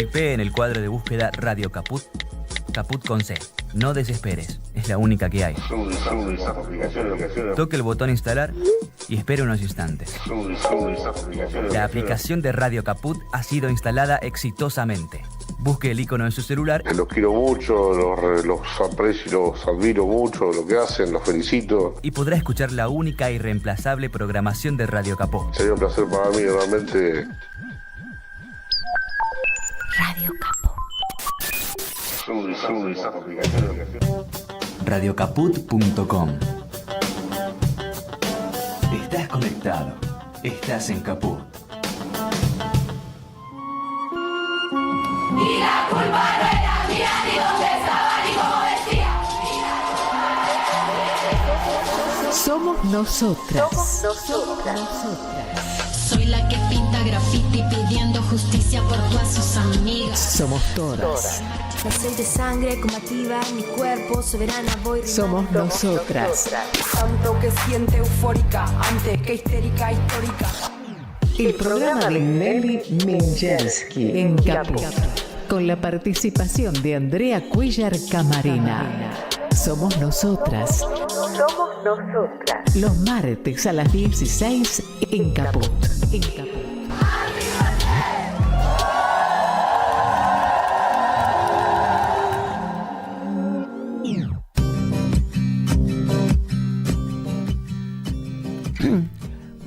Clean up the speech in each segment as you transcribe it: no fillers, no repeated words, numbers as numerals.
Typee en el cuadro de búsqueda Radio Caput, Caput con C. No desesperes, es la única que hay. Toque el botón instalar y espere unos instantes. La aplicación de Radio Caput ha sido instalada exitosamente. Busque el icono en su celular. Los quiero mucho, los aprecio, los admiro mucho, lo que hacen, los felicito. Y podrá escuchar la única e irreemplazable programación de Radio Caput. Sería un placer para mí, realmente. Radio Caput. Radiocaput.com. Estás conectado. Estás en Caput. Y la culpa no era mía, ni dónde estaba, ni cómo vestía. Somos nosotras. Soy la que pinta graffiti pidiendo justicia por todas sus amigas. Somos todas. No soy de sangre combativa, mi cuerpo soberana voy rimando. Somos nosotras. Tanto que siente eufórica, antes que histérica, histórica. El programa de Nelly Minjalski en Caput, con la participación de Andrea Cuellar Camarena. Somos nosotras. Somos nosotras. Los martes a las 16 en Caput.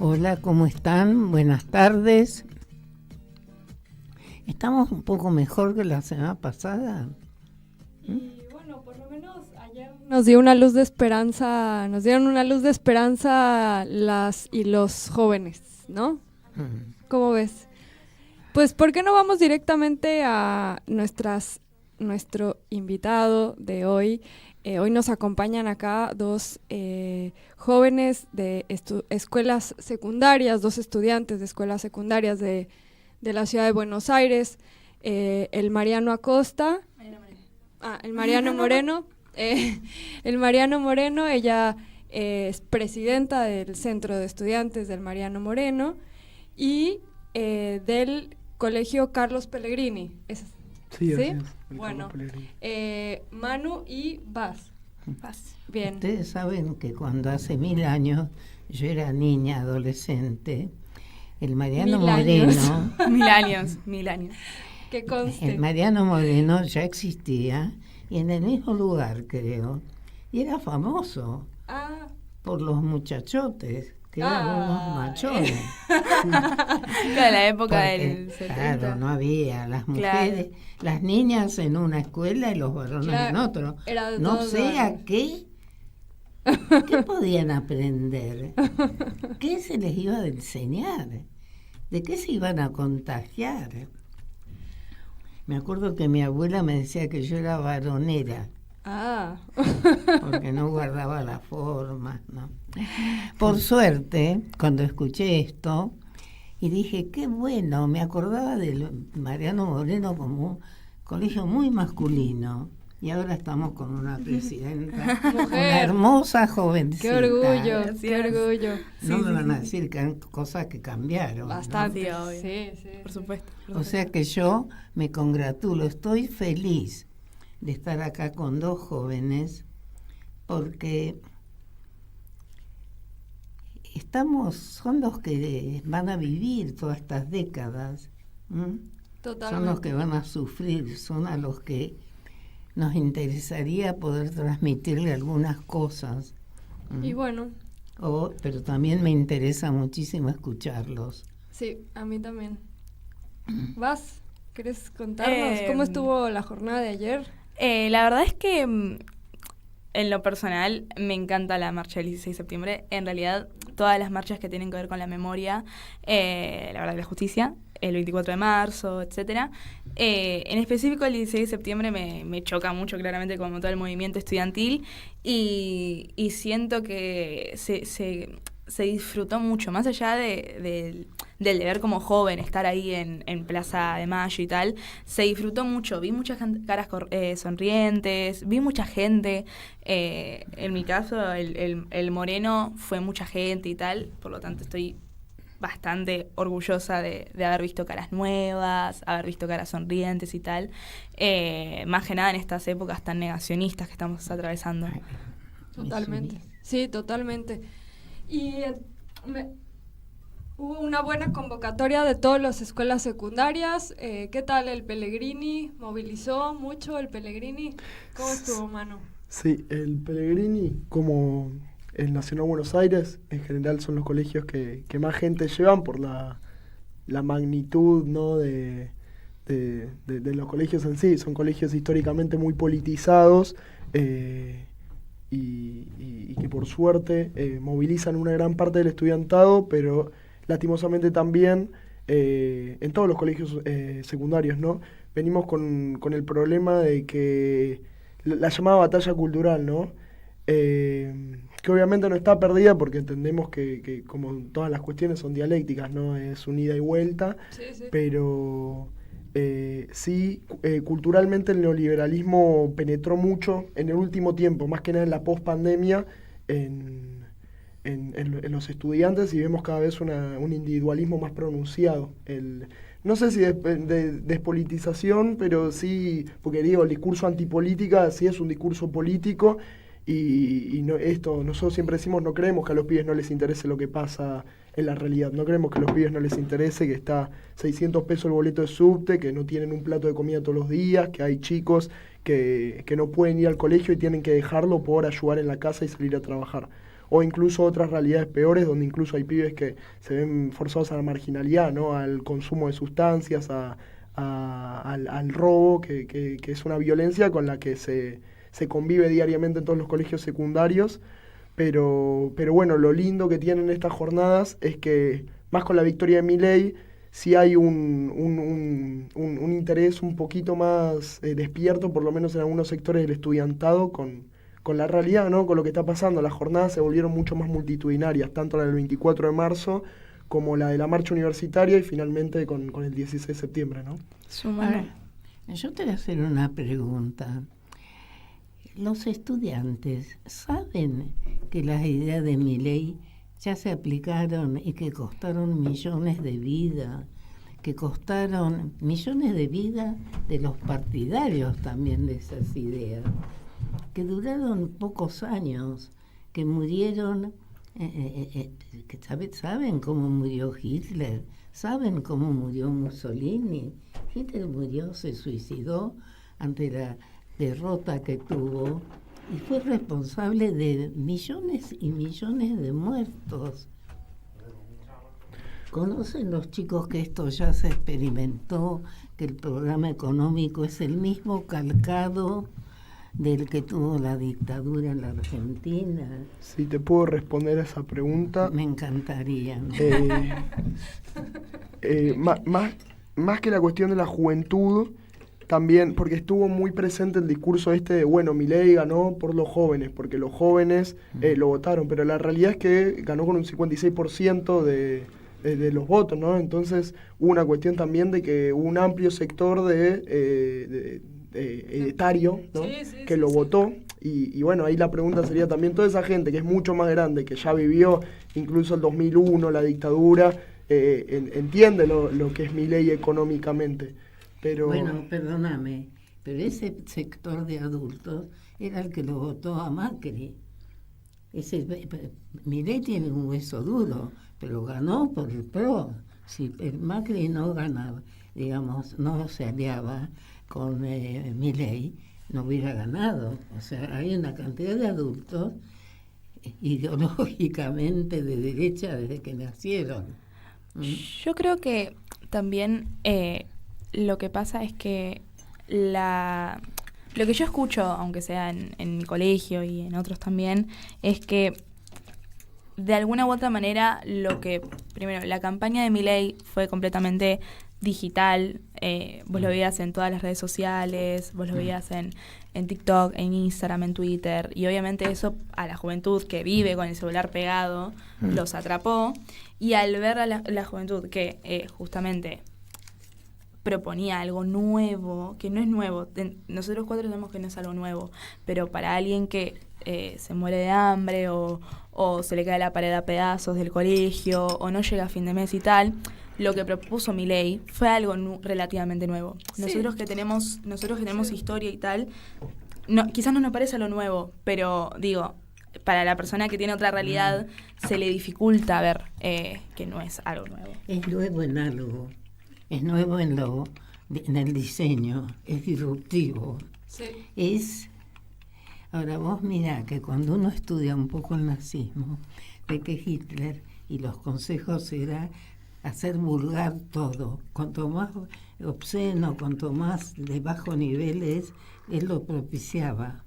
Hola, ¿cómo están? Buenas tardes. ¿Estamos un poco mejor que la semana pasada? Y bueno, por lo menos ayer nos dio una luz de esperanza, nos dieron una luz de esperanza las y los jóvenes, ¿no? ¿Cómo ves? Pues, ¿por qué no vamos directamente a nuestro invitado de hoy? Hoy nos acompañan acá dos jóvenes de escuelas secundarias, dos estudiantes de escuelas secundarias de la ciudad de Buenos Aires, el Mariano Acosta, el Mariano Moreno, el Mariano Moreno, ella es presidenta del Centro de Estudiantes del Mariano Moreno y del Colegio Carlos Pellegrini. ¿Sí? Bueno, Manu y Bas. Bien. Ustedes saben que cuando hace 1000 años yo era niña, adolescente, el Mariano Moreno... 1000 años. Que conste. El Mariano Moreno ya existía y en el mismo lugar, creo, y era famoso por los muchachotes, que eran unos machones. Claro, la época del 70. Claro, no había las mujeres, las niñas en una escuela y los varones en otro. No sé a qué podían aprender, qué se les iba a enseñar, de qué se iban a contagiar. Me acuerdo que mi abuela me decía que yo era varonera. Porque no guardaba la forma, ¿no? Por suerte, cuando escuché esto, y dije, qué bueno, me acordaba del Mariano Moreno como un colegio muy masculino. Y ahora estamos con una presidenta, una hermosa jovencita. ¡Qué orgullo! ¡Qué orgullo! No me van a decir que hay cosas que cambiaron. Bastante, ¿no? Sí, por supuesto. O sea que yo me congratulo, estoy feliz de estar acá con dos jóvenes, porque son los que van a vivir todas estas décadas. Totalmente. Son los que van a sufrir, son a los que nos interesaría poder transmitirle algunas cosas. Y bueno. Pero también me interesa muchísimo escucharlos. Sí, a mí también. ¿Vas? ¿Querés contarnos cómo estuvo la jornada de ayer? La verdad es que en lo personal me encanta la marcha del 16 de septiembre. En realidad, todas las marchas que tienen que ver con la memoria, la verdad, la justicia, el 24 de marzo, etcétera. En específico, el 16 de septiembre me choca mucho, claramente, como todo el movimiento estudiantil, y siento que se disfrutó mucho, más allá del deber como joven, estar ahí en Plaza de Mayo y tal, se disfrutó mucho, vi muchas caras sonrientes, vi mucha gente, en mi caso el Moreno fue mucha gente y tal, por lo tanto estoy bastante orgullosa de haber visto caras nuevas, haber visto caras sonrientes y tal, más que nada en estas épocas tan negacionistas que estamos atravesando. Totalmente, sí, totalmente. Y hubo una buena convocatoria de todas las escuelas secundarias. ¿Qué tal el Pellegrini? ¿Movilizó mucho el Pellegrini? ¿Cómo estuvo, Manu? Sí, el Pellegrini, como el Nacional Buenos Aires, en general son los colegios que más gente llevan por la magnitud, ¿no? de los colegios en sí. Son colegios históricamente muy politizados y que por suerte movilizan una gran parte del estudiantado, pero lastimosamente también en todos los colegios secundarios, ¿no? Venimos con el problema de que la llamada batalla cultural, ¿no? Que obviamente no está perdida porque entendemos que como todas las cuestiones son dialécticas, ¿no? Es un ida y vuelta, sí. Pero sí, culturalmente el neoliberalismo penetró mucho en el último tiempo, más que nada en la post-pandemia, en los estudiantes, y vemos cada vez un individualismo más pronunciado. No sé si de despolitización, pero sí, porque digo, el discurso antipolítica sí es un discurso político, y nosotros siempre decimos, no creemos que a los pibes no les interese lo que pasa en la realidad, no creemos que a los pibes no les interese que está 600 pesos el boleto de subte, que no tienen un plato de comida todos los días, que hay chicos que no pueden ir al colegio y tienen que dejarlo por ayudar en la casa y salir a trabajar. O incluso otras realidades peores, donde incluso hay pibes que se ven forzados a la marginalidad, ¿no? Al consumo de sustancias, al robo, que es una violencia con la que se convive diariamente en todos los colegios secundarios. Pero bueno, lo lindo que tienen estas jornadas es que, más con la victoria de Milei, sí hay un interés un poquito más despierto, por lo menos en algunos sectores del estudiantado, con la realidad, ¿no? Con lo que está pasando. Las jornadas se volvieron mucho más multitudinarias, tanto la del 24 de marzo como la de la marcha universitaria, y finalmente con el 16 de septiembre, ¿no? Yo te voy a hacer una pregunta. Los estudiantes saben que las ideas de Milei ya se aplicaron y que costaron millones de vidas, que costaron millones de vidas de los partidarios también de esas ideas, que duraron pocos años, que murieron, ¿saben cómo murió Hitler? ¿Saben cómo murió Mussolini? Hitler murió, se suicidó ante la derrota que tuvo y fue responsable de millones y millones de muertos. ¿Conocen los chicos que esto ya se experimentó, que el programa económico es el mismo calcado del que tuvo la dictadura en la Argentina? Si te puedo responder a esa pregunta. Me encantaría. Más que la cuestión de la juventud, también, porque estuvo muy presente el discurso de, bueno, Milei ganó por los jóvenes, porque los jóvenes lo votaron, pero la realidad es que ganó con un 56% de los votos, ¿no? Entonces hubo una cuestión también de que hubo un amplio sector etario, ¿no? Que lo votó, y bueno, ahí la pregunta sería también, toda esa gente que es mucho más grande, que ya vivió incluso el 2001, la dictadura, entiende lo que es Milei económicamente. Pero... Bueno, perdóname, pero ese sector de adultos era el que lo votó a Macri. Milei tiene un hueso duro, pero ganó por el PRO. Si el Macri no ganaba, digamos, no se aliaba con Milei, no hubiera ganado. O sea, hay una cantidad de adultos ideológicamente de derecha desde que nacieron. Yo creo que también lo que pasa es que lo que yo escucho, aunque sea en mi colegio y en otros también, es que de alguna u otra manera primero, la campaña de Milei fue completamente digital. Vos lo veías en todas las redes sociales, vos lo veías en TikTok, en Instagram, en Twitter, y obviamente eso a la juventud que vive con el celular pegado los atrapó, y al ver a la juventud que justamente proponía algo nuevo, que no es nuevo. Nosotros 4 sabemos que no es algo nuevo, pero para alguien que se muere de hambre o se le cae la pared a pedazos del colegio o no llega a fin de mes y tal, lo que propuso Milei fue algo relativamente nuevo. Sí. Nosotros que tenemos historia y tal, quizás no nos parece lo nuevo, pero digo, para la persona que tiene otra realidad se le dificulta ver que no es algo nuevo. Es nuevo en algo, es nuevo en el diseño, es disruptivo. Sí. Ahora vos mirá que cuando uno estudia un poco el nazismo, ve que Hitler y los consejos era hacer vulgar todo. Cuanto más obsceno, cuanto más de bajo nivel él lo propiciaba.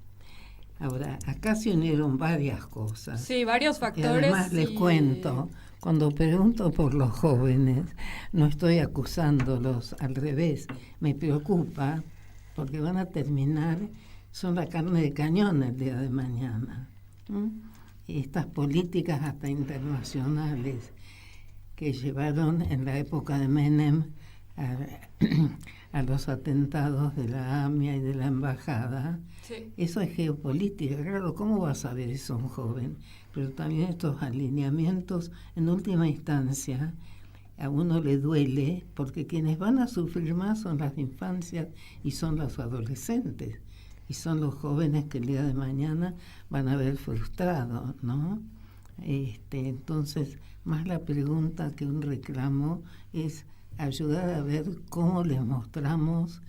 Ahora, acá se unieron varias cosas. Sí, varios factores. Y además les cuento, cuando pregunto por los jóvenes, no estoy acusándolos, al revés, me preocupa porque van a terminar, son la carne de cañón el día de mañana. Y estas políticas hasta internacionales que llevaron en la época de Menem a los atentados de la AMIA y de la embajada, sí. Eso es geopolítica. Claro, ¿cómo vas a ver eso un joven? Pero también estos alineamientos, en última instancia, a uno le duele, porque quienes van a sufrir más son las infancias y son los adolescentes, y son los jóvenes que el día de mañana van a ver frustrados, ¿no? Entonces, más la pregunta que un reclamo es ayudar a ver cómo les mostramos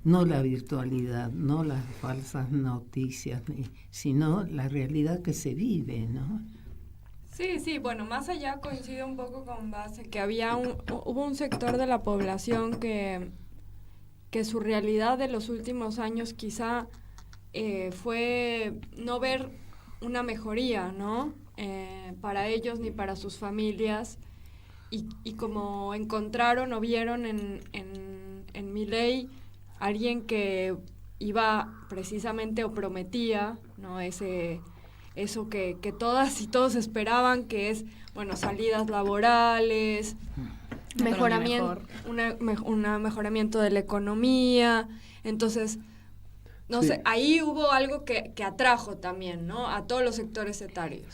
no la virtualidad, no las falsas noticias, sino la realidad que se vive, ¿no? Sí, bueno, más allá coincido un poco con Base, que hubo un sector de la población que su realidad de los últimos años quizá fue no ver una mejoría, ¿no? Para ellos ni para sus familias, y como encontraron o vieron en Milei alguien que iba precisamente o prometía, ¿no? Eso que todas y todos esperaban, que es, bueno, salidas laborales, mejoramiento de la economía. Entonces, no sé, ahí hubo algo que atrajo también, ¿no? A todos los sectores etarios.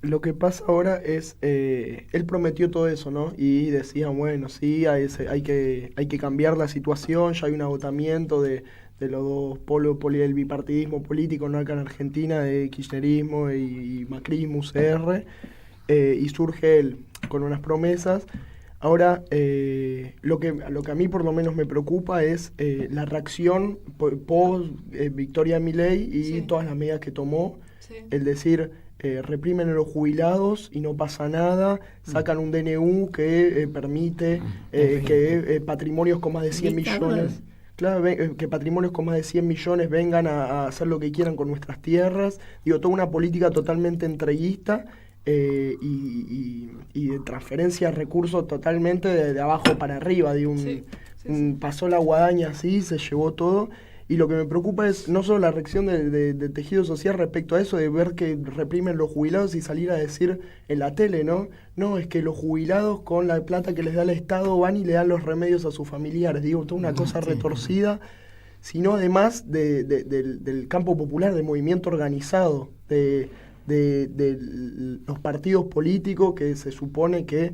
Lo que pasa ahora es, él prometió todo eso, ¿no? Y decía, bueno, sí, hay que cambiar la situación, ya hay un agotamiento de los dos polos del bipartidismo político, ¿no? Acá en Argentina, de kirchnerismo y macrismo, UCR, y surge él con unas promesas. Ahora, lo que a mí por lo menos me preocupa es la reacción post victoria de Milei y todas las medidas que tomó, el decir, reprimen a los jubilados y no pasa nada, sacan un DNU que permite que patrimonios con más de 100 millones... Claro, que patrimonios con más de 100 millones vengan a hacer lo que quieran con nuestras tierras. Digo, toda una política totalmente entreguista y de transferencia de recursos totalmente de abajo para arriba. Pasó la guadaña así, se llevó todo. Y lo que me preocupa es no solo la reacción de tejido social respecto a eso, de ver que reprimen los jubilados y salir a decir en la tele, ¿no? No, es que los jubilados con la plata que les da el Estado van y le dan los remedios a sus familiares. Digo, toda una cosa retorcida, sino además del campo popular, del movimiento organizado, de los partidos políticos que se supone que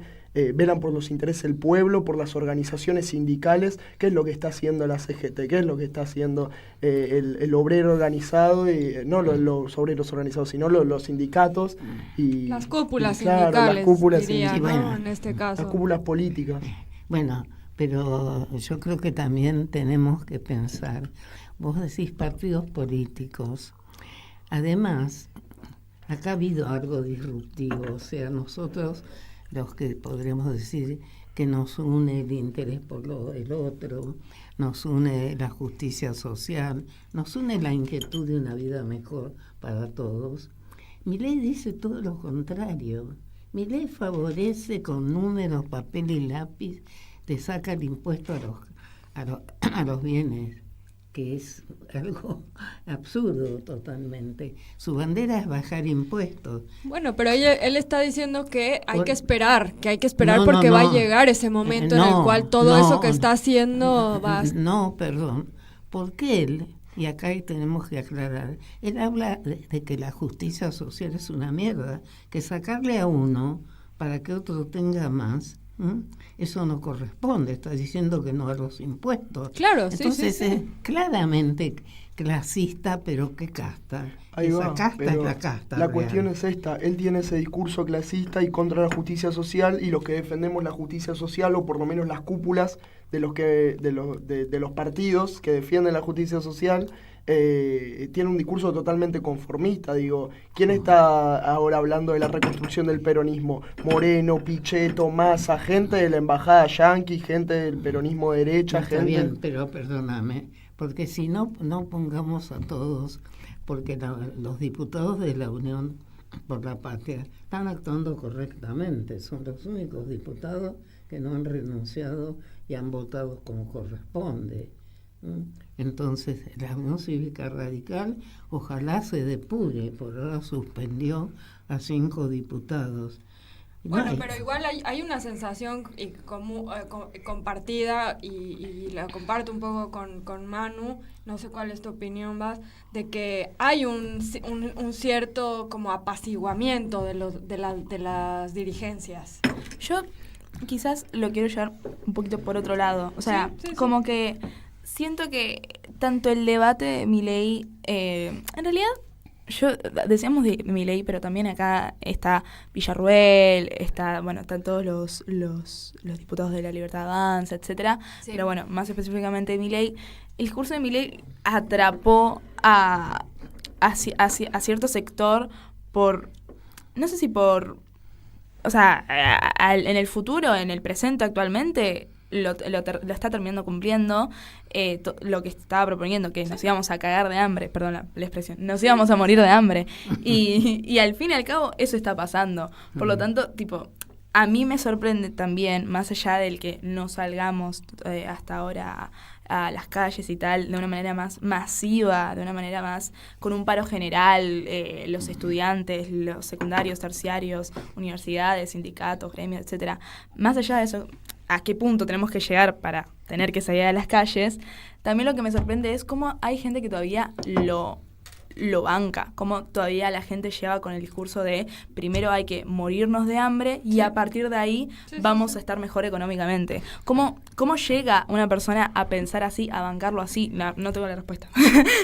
velan por los intereses del pueblo, por las organizaciones sindicales, qué es lo que está haciendo la CGT, qué es lo que está haciendo el obrero organizado, no los obreros organizados, sino los sindicatos. Y las cúpulas sindicales, las cúpulas diría, ¿no? En este caso. Las cúpulas políticas. Bueno, pero yo creo que también tenemos que pensar, vos decís partidos políticos, además, acá ha habido algo disruptivo, o sea, nosotros... los que podremos decir que nos une el interés por el otro, nos une la justicia social, nos une la inquietud de una vida mejor para todos. Milei dice todo lo contrario. Milei favorece con números, papel y lápiz, te saca el impuesto a los bienes que es algo absurdo totalmente. Su bandera es bajar impuestos. Bueno, pero él está diciendo que hay que esperar No, porque no, va no. a llegar ese momento en el cual todo eso que está haciendo va a... No, perdón, porque él, y acá tenemos que aclarar, él habla de que la justicia social es una mierda, que sacarle a uno para que otro tenga más, eso no corresponde, está diciendo que no a los impuestos. Claro, entonces sí. es claramente clasista, pero ¿qué casta? Ahí Esa va, casta es pero la casta la real. cuestión es esta, él tiene ese discurso clasista y contra la justicia social, y los que defendemos la justicia social, o por lo menos las cúpulas de los partidos que defienden la justicia social, tiene un discurso totalmente conformista. Digo, ¿quién está ahora hablando de la reconstrucción del peronismo? Moreno, Pichetto, Massa, gente de la embajada yanqui, gente del peronismo de derecha, Está gente... bien, pero perdóname, porque si no pongamos a todos, porque los diputados de la Unión por la Patria están actuando correctamente, son los únicos diputados que no han renunciado y han votado como corresponde. Entonces, la Unión Cívica Radical ojalá se depure, por ahora suspendió a 5 diputados. Bueno, pero igual hay una sensación compartida y la comparto un poco con Manu, no sé cuál es tu opinión, Bas, de que hay un cierto como apaciguamiento de las dirigencias. Yo quizás lo quiero llevar un poquito por otro lado, o sea, como que siento que tanto el debate de Milei, en realidad, decíamos de Milei, pero también acá está Villarruel, están todos los diputados de la Libertad Avanza, etcétera. Sí. Pero bueno, más específicamente Milei, el discurso de Milei atrapó a cierto sector no sé si o sea, en el futuro, en el presente actualmente, lo está terminando cumpliendo lo que estaba proponiendo, que nos íbamos a cagar de hambre, perdón la expresión, nos íbamos a morir de hambre, y al fin y al cabo eso está pasando. Por lo tanto, a mí me sorprende también, más allá del que no salgamos hasta ahora a las calles y tal, de una manera más masiva, de una manera más con un paro general, los estudiantes, los secundarios, terciarios, universidades, sindicatos, gremios, etcétera. Más allá de eso, a qué punto tenemos que llegar para tener que salir a las calles, también lo que me sorprende es cómo hay gente que todavía lo banca, cómo todavía la gente lleva con el discurso de primero hay que morirnos de hambre y a partir de ahí vamos a estar mejor económicamente. ¿Cómo llega una persona a pensar así, a bancarlo así? No tengo la respuesta,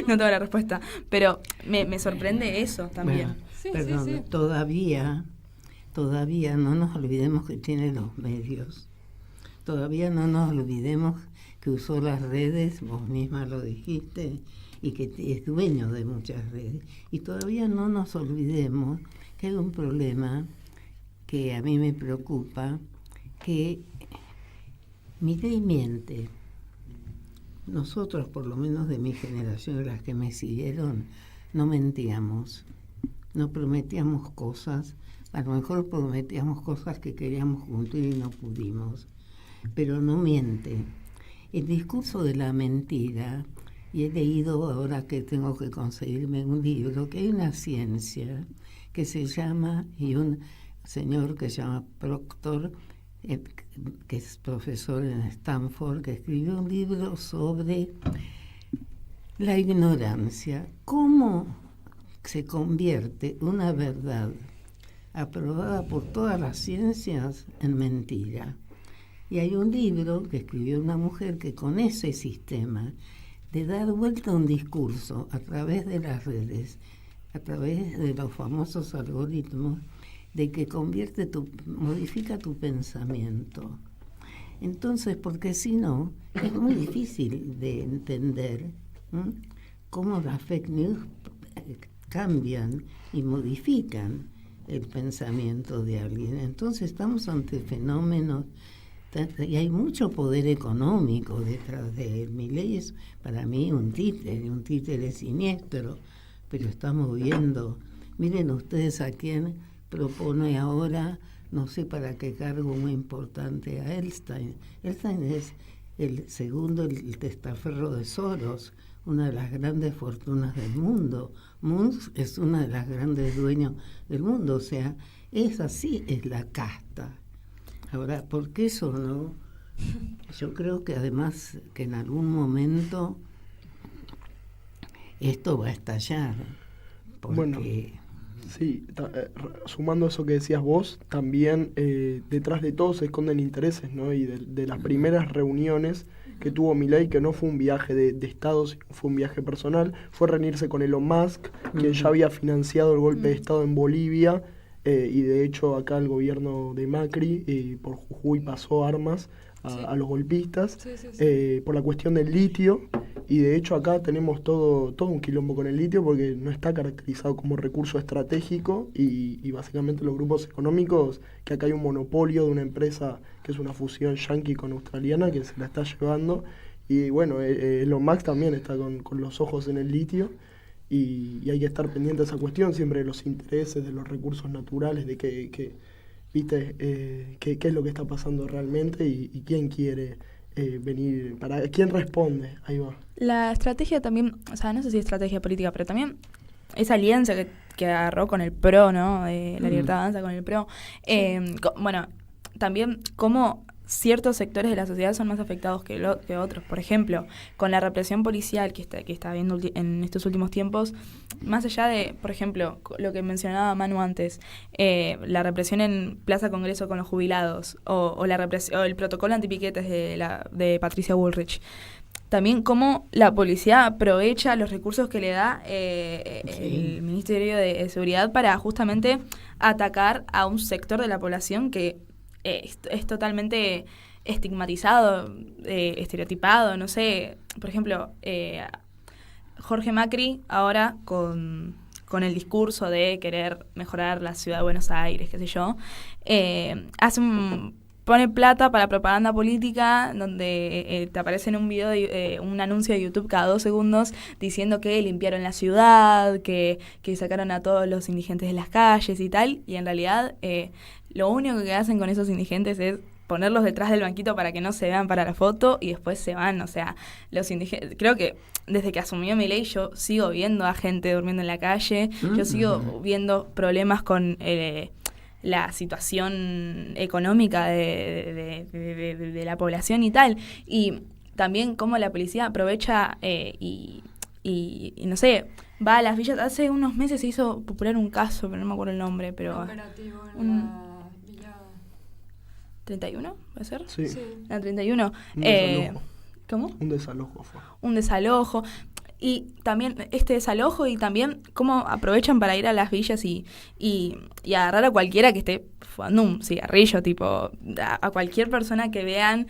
no tengo la respuesta, pero me sorprende eso también. Bueno, perdón, todavía no nos olvidemos que tiene los medios. Todavía no nos olvidemos que usó las redes, vos misma lo dijiste, y que es dueño de muchas redes. Y todavía no nos olvidemos que hay un problema que a mí me preocupa, que Milei miente. Nosotros, por lo menos de mi generación, las que me siguieron, no mentíamos, no prometíamos cosas, a lo mejor prometíamos cosas que queríamos cumplir y no pudimos, pero no miente. El discurso de la mentira, y he leído ahora que tengo que conseguirme un libro, que hay una ciencia que se llama, y un señor que se llama Proctor, que es profesor en Stanford, que escribió un libro sobre la ignorancia, cómo se convierte una verdad aprobada por todas las ciencias en mentira. Y hay un libro que escribió una mujer que con ese sistema de dar vuelta a un discurso a través de las redes, a través de los famosos algoritmos, de que modifica tu pensamiento. Entonces, porque si no, es muy difícil de entender cómo las fake news cambian y modifican el pensamiento de alguien. Entonces estamos ante fenómenos, y hay mucho poder económico detrás de él. Milei es para mí un títere siniestro, pero estamos viendo, miren ustedes a quién propone ahora, no sé para qué cargo muy importante, a Elstein. Elstein es el segundo, el testaferro de Soros, una de las grandes fortunas del mundo. Musk es una de las grandes dueños del mundo, o sea, es así, es la casta. Ahora, ¿por qué eso no? Yo creo que además que en algún momento esto va a estallar, porque... Bueno, sí, sumando eso que decías vos, también detrás de todo se esconden intereses, ¿no? Y de las primeras reuniones que tuvo Milei, que no fue un viaje de Estado, sino fue un viaje personal, fue reunirse con Elon Musk, quien ya había financiado el golpe de Estado en Bolivia, y de hecho acá el gobierno de Macri por Jujuy pasó armas a los golpistas, por la cuestión del litio, y de hecho acá tenemos todo un quilombo con el litio porque no está caracterizado como recurso estratégico y básicamente los grupos económicos, que acá hay un monopolio de una empresa que es una fusión yanqui con australiana que se la está llevando, y bueno, Elon Musk también está con los ojos en el litio, y hay que estar pendiente de esa cuestión, siempre de los intereses, de los recursos naturales, de que ¿viste? ¿Qué es lo que está pasando realmente y quién quiere venir? ¿Para quién responde? Ahí va. La estrategia también, o sea, no sé si estrategia política, pero también esa alianza que agarró con el PRO, ¿no? La Libertad Avanza con el PRO. Bueno, también cómo ciertos sectores de la sociedad son más afectados que otros. Por ejemplo, con la represión policial que está habiendo en estos últimos tiempos, más allá de, por ejemplo, lo que mencionaba Manu antes, la represión en Plaza Congreso con los jubilados, o el protocolo antipiquetes de Patricia Bullrich. También cómo la policía aprovecha los recursos que le da el Ministerio de Seguridad para justamente atacar a un sector de la población que es totalmente estigmatizado, estereotipado, no sé. Por ejemplo, Jorge Macri ahora con el discurso de querer mejorar la ciudad de Buenos Aires, qué sé yo, pone plata para propaganda política, donde te aparece en un video, un anuncio de YouTube cada 2 segundos diciendo que limpiaron la ciudad, que sacaron a todos los indigentes de las calles y tal, y en realidad lo único que hacen con esos indigentes es ponerlos detrás del banquito para que no se vean para la foto y después se van. O sea, los indigentes, creo que desde que asumió Milei yo sigo viendo a gente durmiendo en la calle, yo sigo viendo problemas con la situación económica de la población y tal, y también cómo la policía aprovecha y no sé, va a las villas. Hace unos meses se hizo popular un caso, pero no me acuerdo el nombre, pero operativo en la villa 31, ¿puede ser? Sí. La 31. ¿Cómo? Un desalojo fue. Un desalojo. Y también este desalojo, y también cómo aprovechan para ir a las villas y agarrar a cualquiera que esté fumando un cigarrillo, tipo, a cualquier persona que vean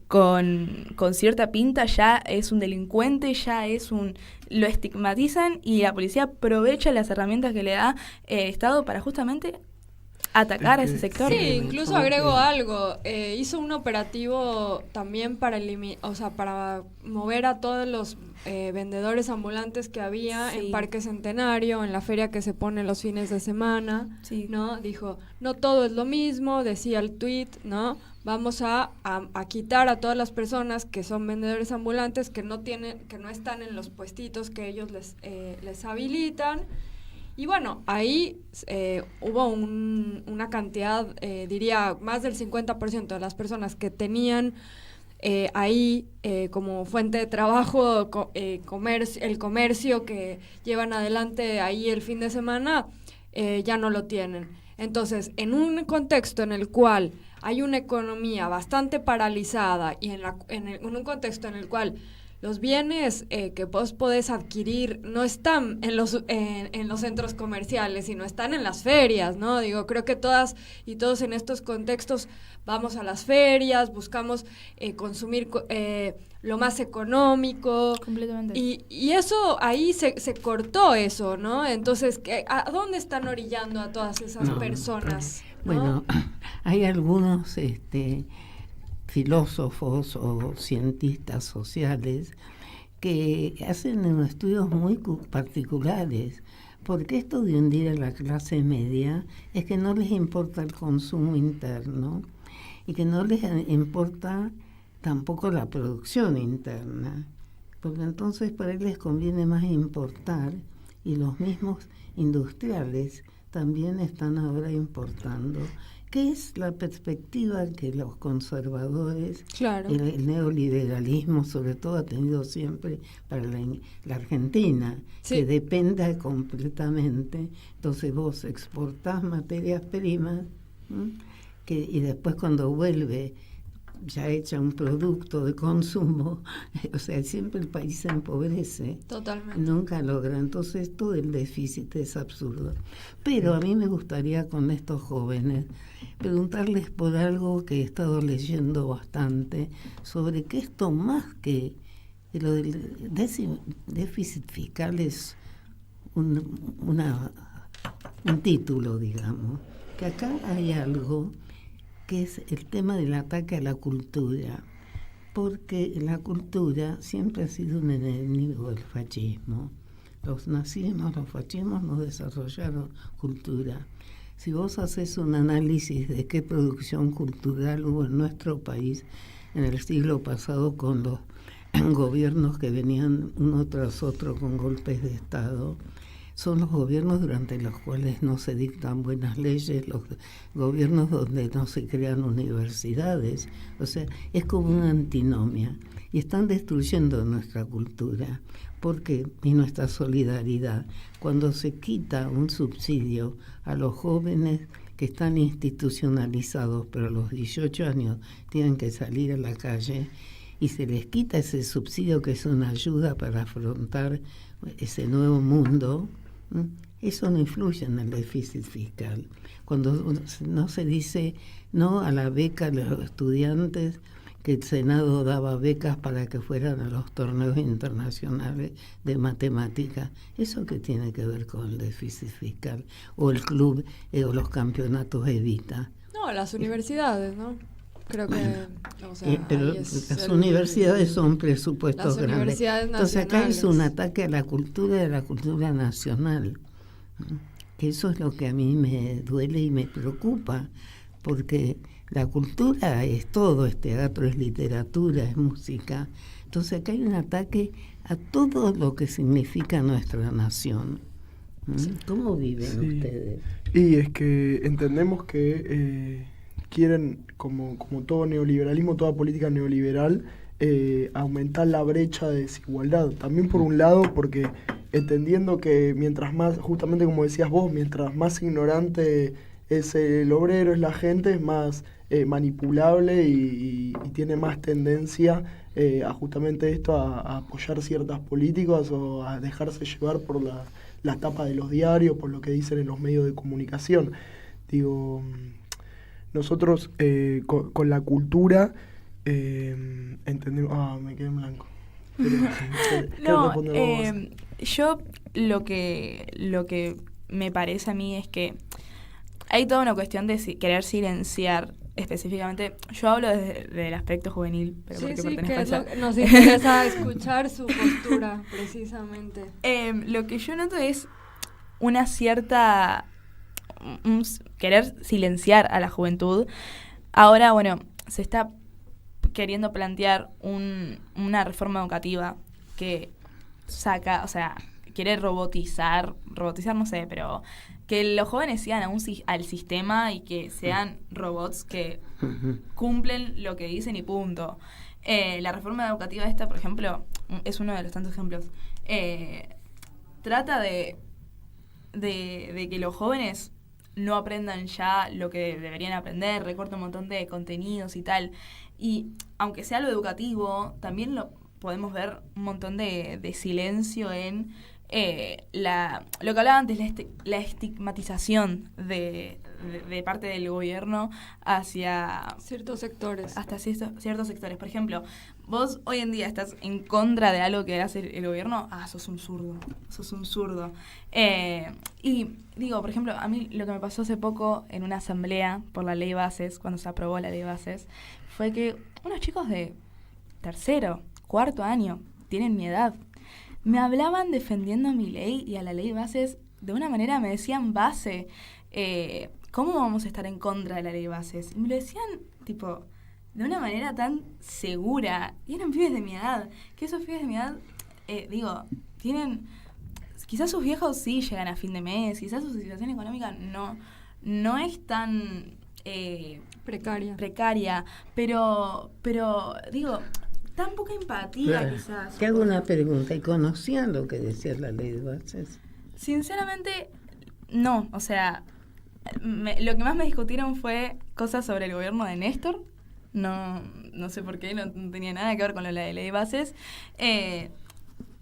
con cierta pinta ya es un delincuente, ya es lo estigmatizan, y la policía aprovecha las herramientas que le da el Estado para justamente atacar a ese sector. Sí, incluso agrego algo, hizo un operativo también para para mover a todos los vendedores ambulantes que había en Parque Centenario, en la feria que se pone los fines de semana, ¿no? Dijo, no todo es lo mismo, decía el tuit, ¿no? Vamos a quitar a todas las personas que son vendedores ambulantes, que no están en los puestitos que ellos les habilitan. Y bueno, ahí hubo una cantidad, diría, más del 50% de las personas que tenían ahí como fuente de trabajo el comercio que llevan adelante ahí el fin de semana, ya no lo tienen. Entonces, en un contexto en el cual hay una economía bastante paralizada y en un contexto en el cual los bienes que vos podés adquirir no están en los centros comerciales, sino están en las ferias, ¿no? Digo, creo que todas y todos en estos contextos vamos a las ferias, buscamos consumir lo más económico. Completamente. Y eso, ahí se cortó eso, ¿no? Entonces, ¿a dónde están orillando a todas esas personas? ¿No? Bueno, hay algunos filósofos o cientistas sociales que hacen unos estudios muy particulares, porque esto de hundir a la clase media es que no les importa el consumo interno y que no les importa tampoco la producción interna, porque entonces para él les conviene más importar, y los mismos industriales también están ahora importando, que es la perspectiva que los conservadores, claro, el neoliberalismo sobre todo ha tenido siempre para la Argentina, sí, que dependa completamente. Entonces vos exportás materias primas, y después cuando vuelve ya hecha un producto de consumo, o sea, siempre el país se empobrece. Totalmente. Nunca logra. Entonces todo el déficit es absurdo. Pero a mí me gustaría con estos jóvenes preguntarles por algo que he estado leyendo bastante, sobre que esto más que lo del déficit fiscal es un título, digamos, que acá hay algo que es el tema del ataque a la cultura, porque la cultura siempre ha sido un enemigo del fascismo. Los nazismos, los fascismos no desarrollaron cultura. Si vos haces un análisis de qué producción cultural hubo en nuestro país en el siglo pasado con los gobiernos que venían uno tras otro con golpes de Estado, son los gobiernos durante los cuales no se dictan buenas leyes, los gobiernos donde no se crean universidades. O sea, es como una antinomia. Y están destruyendo nuestra cultura. ¿Por qué? Y nuestra solidaridad. Cuando se quita un subsidio a los jóvenes que están institucionalizados, pero a los 18 años tienen que salir a la calle, y se les quita ese subsidio que es una ayuda para afrontar ese nuevo mundo, eso no influye en el déficit fiscal. Cuando no se dice no a la beca de los estudiantes, que el Senado daba becas para que fueran a los torneos internacionales de matemáticas, ¿eso qué tiene que ver con el déficit fiscal? O el club o los campeonatos Evita. No, las universidades, ¿no? Creo que... O sea, pero las universidades son presupuestos las grandes. Entonces acá es un ataque a la cultura y a la cultura nacional. Que eso es lo que a mí me duele y me preocupa, porque la cultura es todo, es teatro, es literatura, es música. Entonces acá hay un ataque a todo lo que significa nuestra nación. ¿Cómo viven ustedes? Y es que entendemos que quieren, como todo neoliberalismo, toda política neoliberal, aumentar la brecha de desigualdad. También por un lado, porque entendiendo que mientras más, justamente como decías vos, mientras más ignorante es el obrero, es la gente, es más manipulable y tiene más tendencia a justamente esto, a apoyar ciertas políticas o a dejarse llevar por la tapa de los diarios, por lo que dicen en los medios de comunicación. Digo, nosotros con la cultura entendemos... me quedé en blanco. No, yo lo que me parece a mí es que hay toda una cuestión de querer silenciar específicamente. Yo hablo desde el aspecto juvenil, pero sí, porque sí, pertenezco a que nos interesa escuchar su postura, precisamente. Lo que yo noto es una cierta... querer silenciar a la juventud. Ahora, bueno, se está queriendo plantear una reforma educativa que saca, o sea, quiere robotizar no sé, pero que los jóvenes sigan al sistema y que sean robots que cumplen lo que dicen y punto. La reforma educativa esta, por ejemplo, es uno de los tantos ejemplos. Trata de que los jóvenes no aprendan ya lo que deberían aprender, recorta un montón de contenidos y tal. Y aunque sea lo educativo, también podemos ver un montón de silencio en lo que hablaba antes, la estigmatización de parte del gobierno hacia ciertos sectores. Hasta ciertos sectores. Por ejemplo, vos hoy en día estás en contra de algo que hace el gobierno, sos un zurdo. Y digo, por ejemplo, a mí lo que me pasó hace poco en una asamblea por la ley Bases, cuando se aprobó la ley Bases, fue que unos chicos de 3º, 4º año, tienen mi edad, me hablaban defendiendo a mi ley y a la ley Bases de una manera, me decían base, ¿cómo vamos a estar en contra de la ley Bases? Y me lo decían tipo de una manera tan segura. Y eran pibes de mi edad, que esos pibes de mi edad, tienen... Quizás sus viejos sí llegan a fin de mes, quizás su situación económica no es tan... precaria, pero digo, tan poca empatía quizás. Te hago una pregunta, ¿y conocían lo que decía la ley de bases? Sinceramente, no, o sea, lo que más me discutieron fue cosas sobre el gobierno de Néstor, no sé por qué, no tenía nada que ver con la ley de bases,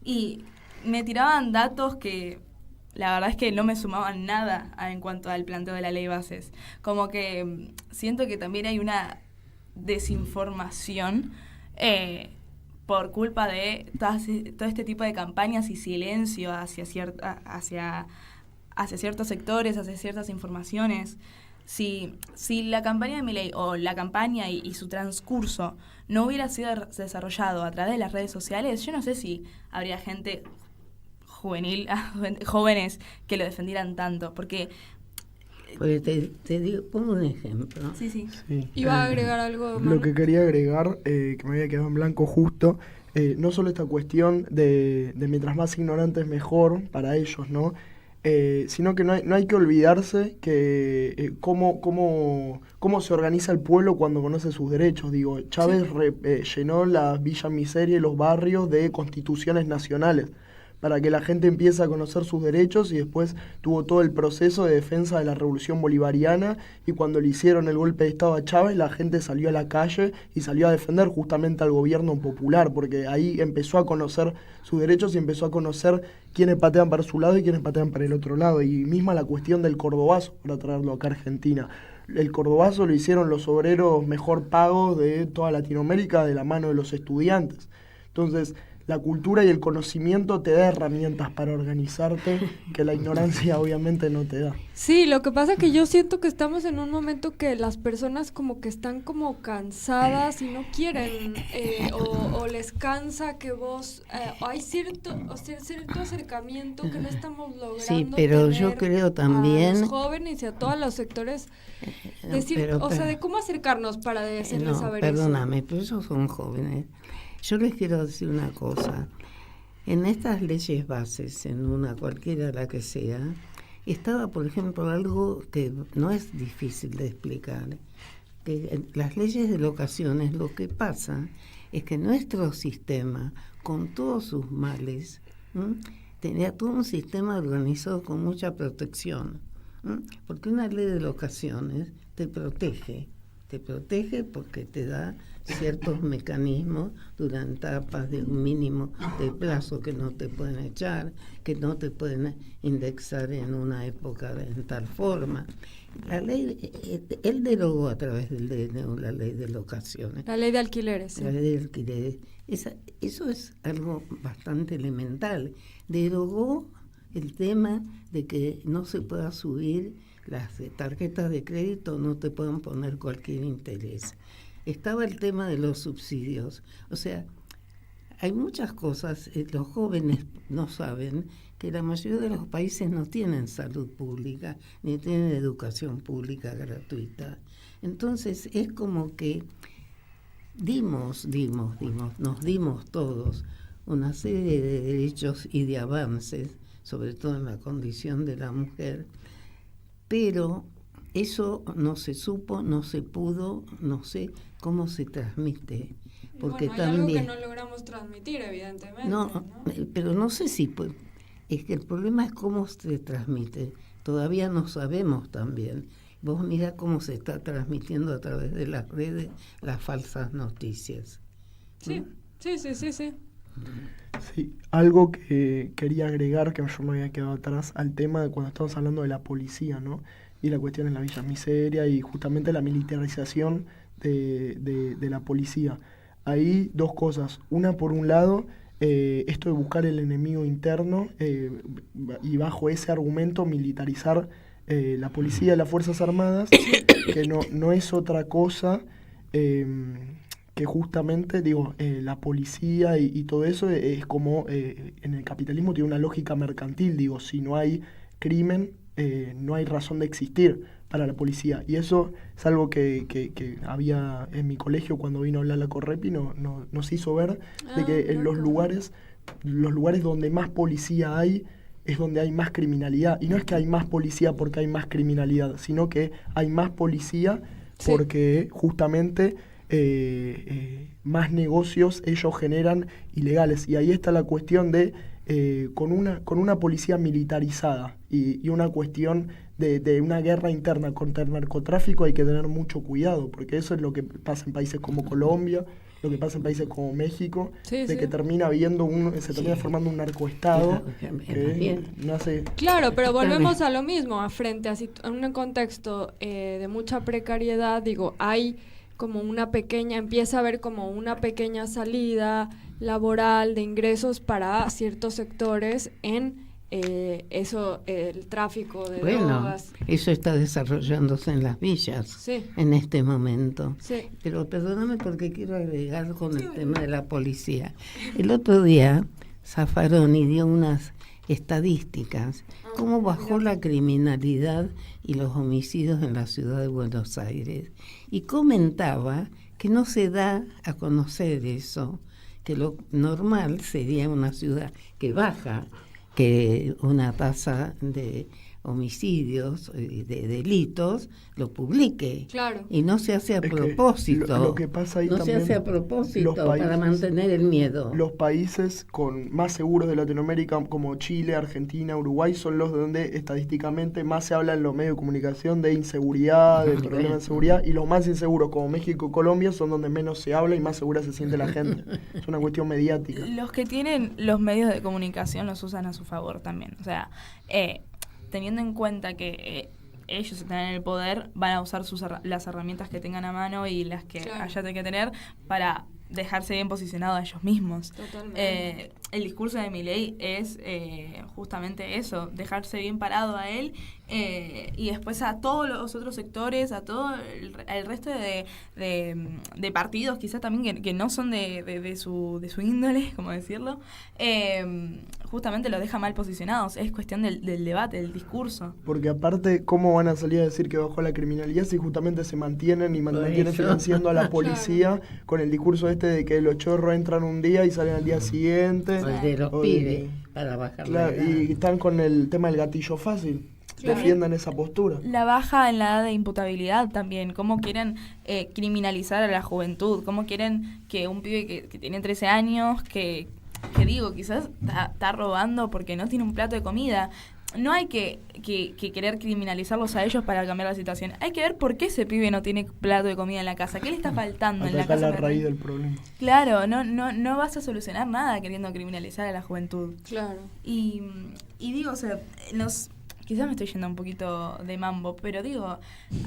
y me tiraban datos que la verdad es que no me sumaban nada en cuanto al planteo de la ley de bases. Como que siento que también hay una desinformación por culpa de todo este tipo de campañas y silencio hacia ciertos sectores, hacia ciertas informaciones. Si la campaña de Milei o la campaña y su transcurso no hubiera sido desarrollado a través de las redes sociales, yo no sé si habría gente jóvenes que lo defendieran tanto, porque... Pues te digo, pongo un ejemplo. Sí. Iba a agregar algo. Lo que quería agregar, que me había quedado en blanco justo, no solo esta cuestión de mientras más ignorantes mejor para ellos, ¿no? Sino que no hay que olvidarse que cómo se organiza el pueblo cuando conoce sus derechos. Digo, Chávez llenó la Villa Miseria y los barrios de constituciones nacionales para que la gente empiece a conocer sus derechos, y después tuvo todo el proceso de defensa de la revolución bolivariana, y cuando le hicieron el golpe de Estado a Chávez, la gente salió a la calle y salió a defender justamente al gobierno popular, porque ahí empezó a conocer sus derechos y empezó a conocer quiénes patean para su lado y quiénes patean para el otro lado. Y misma la cuestión del cordobazo, para traerlo acá a Argentina. El cordobazo lo hicieron los obreros mejor pagos de toda Latinoamérica de la mano de los estudiantes. Entonces, la cultura y el conocimiento te da herramientas para organizarte que la ignorancia obviamente no te da. Sí, lo que pasa es que yo siento que estamos en un momento que las personas como que están como cansadas y no quieren, o les cansa que vos, hay cierto acercamiento que no estamos logrando. Sí, pero yo creo también... a los jóvenes y a todos los sectores, de cómo acercarnos para hacerles saber eso. Perdóname, pero esos son jóvenes. Yo les quiero decir una cosa. En estas leyes bases, en una cualquiera la que sea, estaba, por ejemplo, algo que no es difícil de explicar. Que en las leyes de locaciones lo que pasa es que nuestro sistema, con todos sus males, tenía todo un sistema organizado con mucha protección. Porque una ley de locaciones te protege porque te da ciertos mecanismos durante etapas de un mínimo de plazo, que no te pueden echar, que no te pueden indexar en una época en tal forma. La ley, él derogó a través del DNU la ley de locaciones. La ley de alquileres. Sí. La ley de alquileres. Eso es algo bastante elemental. Derogó el tema de que no se pueda subir las tarjetas de crédito, no te pueden poner cualquier interés. Estaba el tema de los subsidios. O sea, hay muchas cosas. Los jóvenes no saben que la mayoría de los países no tienen salud pública, ni tienen educación pública gratuita. Entonces es como que nos dimos todos una serie de derechos y de avances, sobre todo en la condición de la mujer, pero eso no se supo, no se pudo, no sé cómo se transmite. Porque hay también algo que no logramos transmitir, evidentemente. No, pero no sé si... es que el problema es cómo se transmite. Todavía no sabemos también. Vos mirá cómo se está transmitiendo a través de las redes las falsas noticias. Sí. Sí, algo que quería agregar, que yo me había quedado atrás, al tema de cuando estamos hablando de la policía, ¿no? Y la cuestión en la Villa Miseria y justamente la militarización de la policía. Ahí dos cosas. Una, por un lado, esto de buscar el enemigo interno y bajo ese argumento militarizar la policía y las Fuerzas Armadas, que no es otra cosa que justamente, la policía y todo eso es como en el capitalismo tiene una lógica mercantil. Si no hay crimen, no hay razón de existir. para la policía. Y eso es algo que había en mi colegio cuando vino a hablar la Correpi, nos hizo ver de que en los lugares donde más policía hay, es donde hay más criminalidad. Y no es que hay más policía porque hay más criminalidad, sino que hay más policía porque justamente más negocios ellos generan ilegales. Y ahí está la cuestión de con una policía militarizada y una cuestión de una guerra interna contra el narcotráfico, hay que tener mucho cuidado, porque eso es lo que pasa en países como Colombia, lo que pasa en países como México, que termina termina formando un narcoestado que no hace... Claro, pero volvemos a lo mismo, frente a un contexto de mucha precariedad, hay como empieza a haber como una pequeña salida laboral de ingresos para ciertos sectores en el tráfico de drogas. Eso está desarrollándose en las villas en este momento. Pero perdóname porque quiero agregar con el tema de la policía. El otro día Zaffaroni dio unas estadísticas, cómo bajó la criminalidad y los homicidios en la ciudad de Buenos Aires, y comentaba que no se da a conocer eso, que lo normal sería una ciudad que baja, que una tasa de homicidios y de delitos lo publique. Claro. Y no se hace a propósito. Lo que pasa ahí no también, se hace a propósito para mantener el miedo. Los países con más seguros de Latinoamérica, como Chile, Argentina, Uruguay, son los donde estadísticamente más se habla en los medios de comunicación de inseguridad, de problemas de seguridad, y los más inseguros, como México y Colombia, son donde menos se habla y más segura se siente la gente. Es una cuestión mediática. Los que tienen los medios de comunicación los usan a su favor también. O sea, teniendo en cuenta que ellos están en el poder, van a usar las herramientas que tengan a mano y las que haya que tener para dejarse bien posicionado a ellos mismos. Totalmente. El discurso de Milei es justamente eso, dejarse bien parado a él y después a todos los otros sectores, a todo el resto de partidos quizás también que no son de su índole, como decirlo, justamente los deja mal posicionados. Es cuestión del debate, del discurso. Porque aparte, ¿cómo van a salir a decir que bajó la criminalidad si justamente se mantienen financiando a la policía con el discurso de que los chorros entran un día y salen al día siguiente? O el de los pibes para bajar la edad. Y están con el tema del gatillo fácil. Defiendan esa postura. La baja en la edad de imputabilidad también. Cómo quieren criminalizar a la juventud. Cómo quieren que un pibe que tiene 13 años, que quizás está robando porque no tiene un plato de comida. No hay que querer criminalizarlos a ellos para cambiar la situación. Hay que ver por qué ese pibe no tiene plato de comida en la casa. ¿Qué le está faltando en la casa? Atacar la raíz del problema. Claro, no vas a solucionar nada queriendo criminalizar a la juventud. Claro. Y digo, o sea, quizás me estoy yendo un poquito de mambo, pero digo,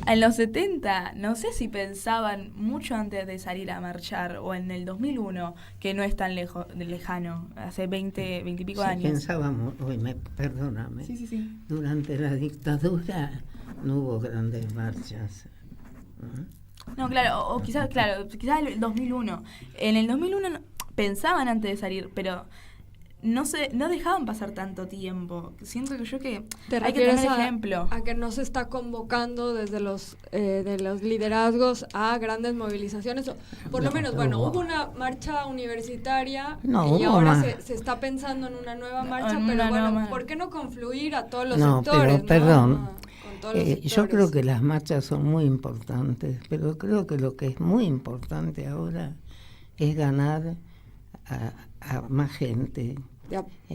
en los 70, no sé si pensaban mucho antes de salir a marchar, o en el 2001, que no es tan lejano, hace 20 y pico años. Pensábamos, perdóname, sí. Durante la dictadura no hubo grandes marchas. No, claro, o quizás el 2001. En el 2001 pensaban antes de salir, pero no dejaban pasar tanto tiempo. Siento que hay que tener ejemplo. A que no se está convocando desde los liderazgos a grandes movilizaciones. Por lo menos, hubo una marcha universitaria y ahora se está pensando en una nueva marcha, pero ¿por qué no confluir a todos los sectores? Pero, perdón, yo creo que las marchas son muy importantes, pero creo que lo que es muy importante ahora es ganar a más gente.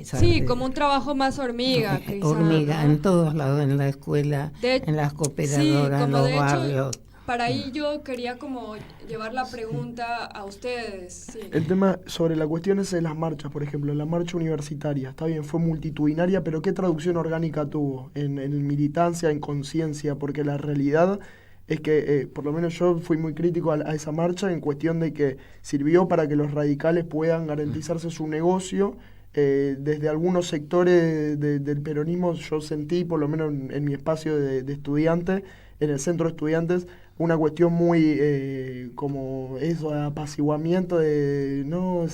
Sí, como un trabajo más hormiga. Hormiga, en todos lados, en la escuela, en las cooperadoras, en los barrios. Para ahí yo quería como llevar la pregunta a ustedes. Sí. El tema sobre la cuestión es de las marchas, por ejemplo, la marcha universitaria, está bien, fue multitudinaria, pero ¿qué traducción orgánica tuvo en militancia, en conciencia? Porque la realidad es que, por lo menos yo fui muy crítico a esa marcha en cuestión de que sirvió para que los radicales puedan garantizarse su negocio. Desde algunos sectores del peronismo yo sentí, por lo menos en mi espacio de estudiante, en el centro de estudiantes, una cuestión muy como eso, de apaciguamiento, de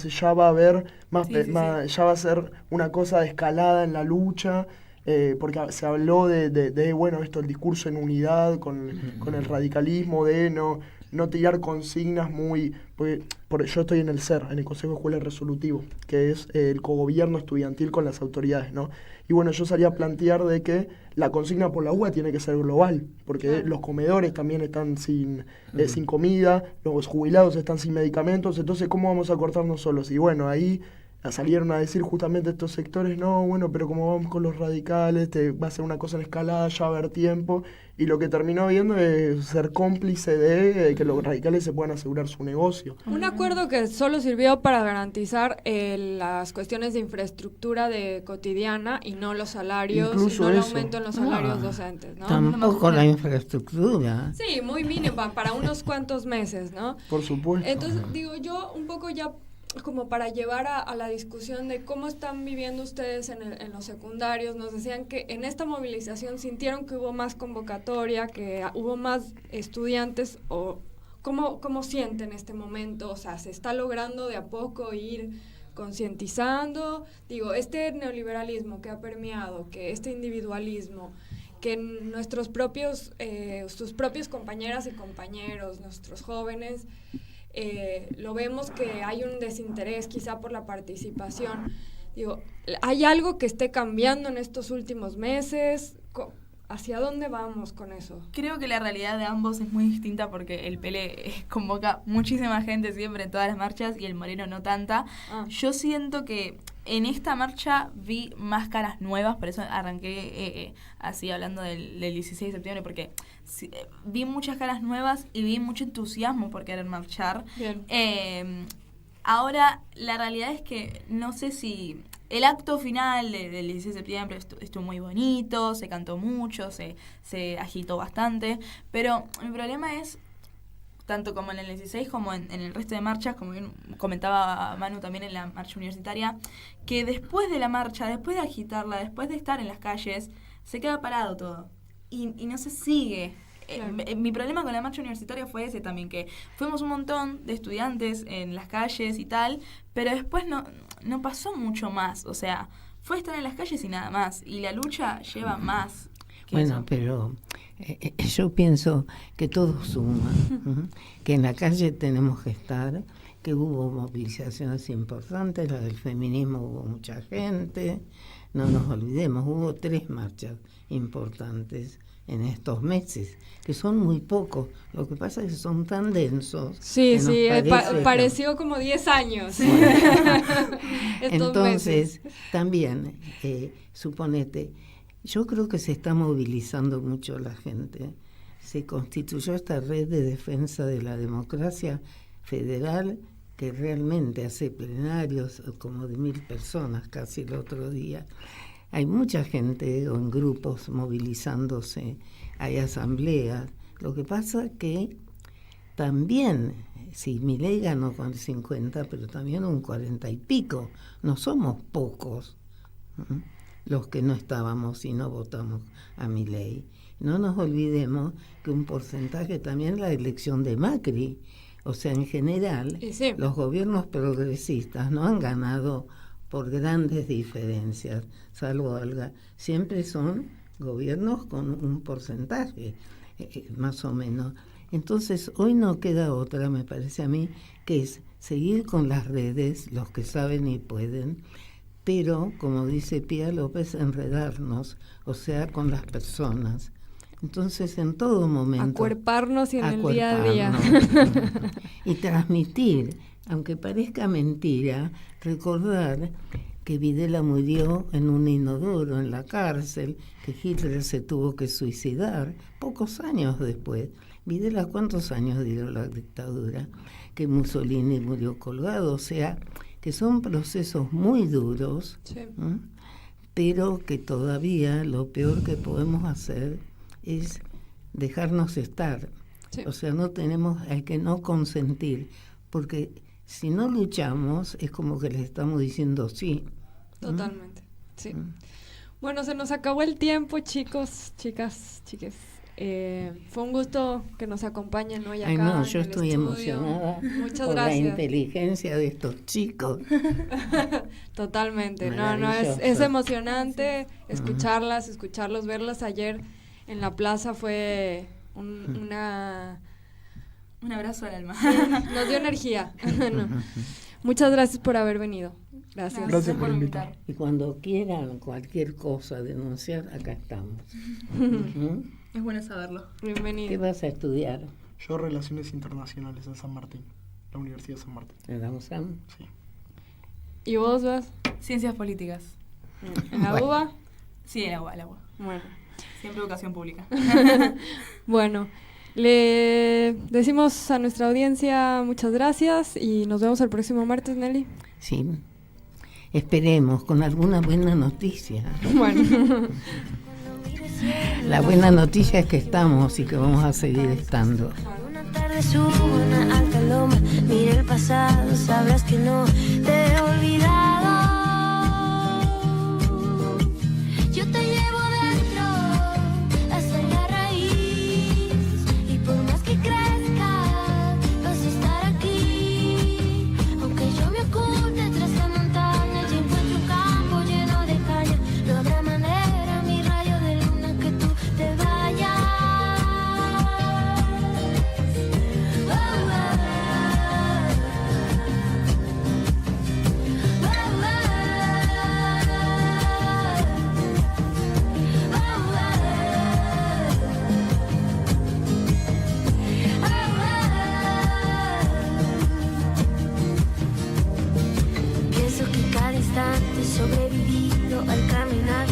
ya va a haber ya va a ser una cosa de escalada en la lucha, porque se habló de bueno, esto, el discurso en unidad con el radicalismo, de no tirar consignas muy... Porque yo estoy en el CER, en el Consejo Escolar Resolutivo, que es el cogobierno estudiantil con las autoridades, ¿no? Y bueno, yo salía a plantear de que la consigna por la UBA tiene que ser global, porque los comedores también están sin comida, los jubilados están sin medicamentos, entonces ¿cómo vamos a cortarnos solos? Y bueno, ahí salieron a decir justamente estos sectores, no, bueno, pero como vamos con los radicales, va a ser una cosa en escalada, ya va a haber tiempo, y lo que terminó viendo es ser cómplice de que los radicales se puedan asegurar su negocio. Un acuerdo que solo sirvió para garantizar las cuestiones de infraestructura cotidiana y no los salarios, incluso no el aumento en los salarios docentes, ¿no? Tampoco la infraestructura. Sí, muy mínima, para unos cuantos meses, ¿no? Por supuesto. Entonces, digo, yo un poco ya como para llevar a la discusión de cómo están viviendo ustedes en los secundarios, nos decían que en esta movilización sintieron que hubo más convocatoria, que hubo más estudiantes, o ¿cómo sienten este momento? O sea, ¿se está logrando de a poco ir concientizando? Digo, este neoliberalismo que ha permeado, que este individualismo, que nuestros propios, sus propios compañeras y compañeros, nuestros jóvenes... lo vemos que hay un desinterés quizá por la participación. Digo, ¿hay algo que esté cambiando en estos últimos meses? ¿Hacia dónde vamos con eso? Creo que la realidad de ambos es muy distinta porque el PL convoca muchísima gente siempre en todas las marchas y el Moreno no tanta. Yo siento que en esta marcha vi más caras nuevas, por eso arranqué así hablando del 16 de septiembre, porque vi muchas caras nuevas y vi mucho entusiasmo por querer marchar. Ahora, la realidad es que no sé si... El acto final del 16 de septiembre estuvo muy bonito, se cantó mucho, se agitó bastante, pero mi problema es, tanto como en el 16 como en el resto de marchas, como bien comentaba Manu también en la marcha universitaria, que después de la marcha, después de agitarla, después de estar en las calles, se queda parado todo y no se sigue. Claro. Mi problema con la marcha universitaria fue ese también, que fuimos un montón de estudiantes en las calles y tal, pero después no pasó mucho más, o sea, fue estar en las calles y nada más, y la lucha lleva más. Bueno, eso. Pero yo pienso que todo suma, que en la calle tenemos que estar, que hubo movilizaciones importantes, la del feminismo hubo mucha gente, no nos olvidemos, hubo 3 marchas importantes en estos meses, que son muy pocos. Lo que pasa es que son tan densos. Sí, pareció como 10 años. Entonces, también, suponete, yo creo que se está movilizando mucho la gente. Se constituyó esta red de defensa de la democracia federal que realmente hace plenarios como de 1.000 personas casi el otro día. Hay mucha gente en grupos movilizándose, hay asambleas. Lo que pasa que también, si Milei ganó con 50, pero también un 40 y pico, no somos pocos los que no estábamos y no votamos a Milei. No nos olvidemos que un porcentaje también la elección de Macri, o sea, en general, sí, los gobiernos progresistas no han ganado por grandes diferencias, salvo algo. Siempre son gobiernos con un porcentaje, más o menos. Entonces, hoy no queda otra, me parece a mí, que es seguir con las redes, los que saben y pueden, pero, como dice Pía López, enredarnos, o sea, con las personas. Entonces, en todo momento... Acuerparnos y en el día a día. Y transmitir, aunque parezca mentira, recordar que Videla murió en un inodoro en la cárcel, que Hitler se tuvo que suicidar pocos años después. Videla, ¿cuántos años duró la dictadura? Que Mussolini murió colgado, o sea, que son procesos muy duros, sí, pero que todavía lo peor que podemos hacer es dejarnos estar. Sí. O sea, hay que no consentir, porque si no luchamos es como que les estamos diciendo sí. Totalmente, sí. Bueno, se nos acabó el tiempo, chicos, chicas, chiques. Fue un gusto que nos acompañen hoy acá. Ay, no, yo en el estoy estudio. emocionada Muchas por gracias. la inteligencia de estos chicos. Totalmente. No, es emocionante escucharlos, verlas ayer en la plaza fue un abrazo al alma. Nos dio energía. No. Muchas gracias por haber venido. Gracias. Gracias por invitar. Y cuando quieran cualquier cosa denunciar, acá estamos. Es bueno saberlo. Bienvenido. ¿Qué vas a estudiar? Yo Relaciones Internacionales en San Martín, la Universidad de San Martín. ¿En la USAM? Sí. ¿Y vos vas? Ciencias políticas. ¿En la UBA? Sí, en la UBA. Bueno. Siempre educación pública. Bueno, le decimos a nuestra audiencia muchas gracias y nos vemos el próximo martes, Nelly. Sí. Esperemos con alguna buena noticia. Bueno. La buena noticia es que estamos y que vamos a seguir estando. Una tarde subo una alta loma, mira el pasado, sabrás que no te he olvidado. Yo te llevo dentro, hasta la raíz, y por más que crezca, vas a estar aquí. Aunque yo me oculte tras la montaña, yo encuentro un campo lleno de caña, no habrá manera, mi rayo de luna, que tú te vayas. Pienso que cada instante sobrevivido al caminar